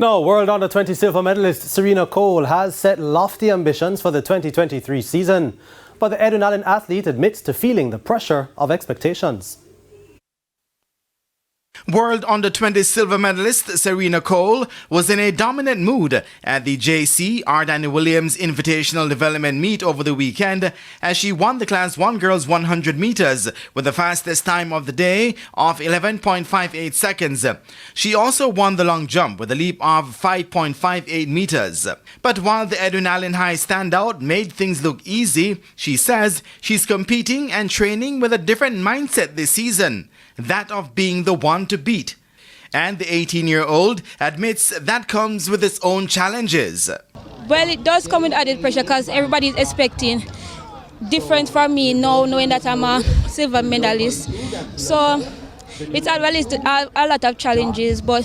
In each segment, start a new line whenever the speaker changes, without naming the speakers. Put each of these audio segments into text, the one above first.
Now, World Under-20 silver medalist Serena Cole has set lofty ambitions for the 2023 season, but the Edunallen athlete admits to feeling the pressure of expectations.
World Under-20 silver medalist Serena Cole was in a dominant mood at the JC R. Daniel Williams Invitational Development Meet over the weekend as she won the Class 1 girls 100 meters with the fastest time of the day of 11.58 seconds. She also won the long jump with a leap of 5.58 meters. But while the Edunallen High standout made things look easy, she says she's competing and training with a different mindset this season, that of being the one to beat. And the 18-year-old admits that comes with its own challenges.
Well, it does come with added pressure because everybody is expecting different from me now, knowing that I'm a silver medalist. So it's a lot of challenges, but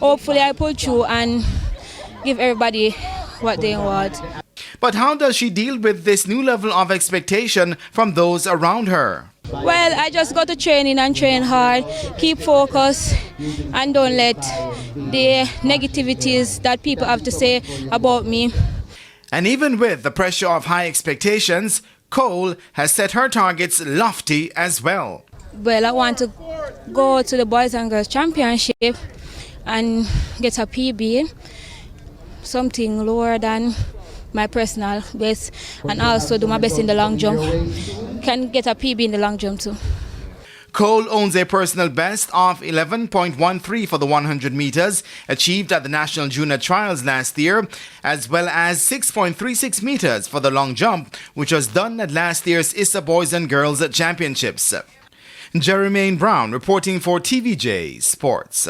hopefully I pull through and give everybody what they want.
But how does she deal with this new level of expectation from those around her?
Well, I just go to training and train hard, keep focused, and don't let the negativities that people have to say about me.
And even with the pressure of high expectations, Cole has set her targets lofty as well.
Well, I want to go to the Boys and Girls Championship and get a PB, something lower than my personal best, and also do my best in the long jump. Can get a PB in the long jump too.
Cole owns a personal best of 11.13 for the 100 meters achieved at the National Junior Trials last year, as well as 6.36 meters for the long jump, which was done at last year's ISSA Boys and Girls Championships. Jermaine Brown reporting for TVJ Sports.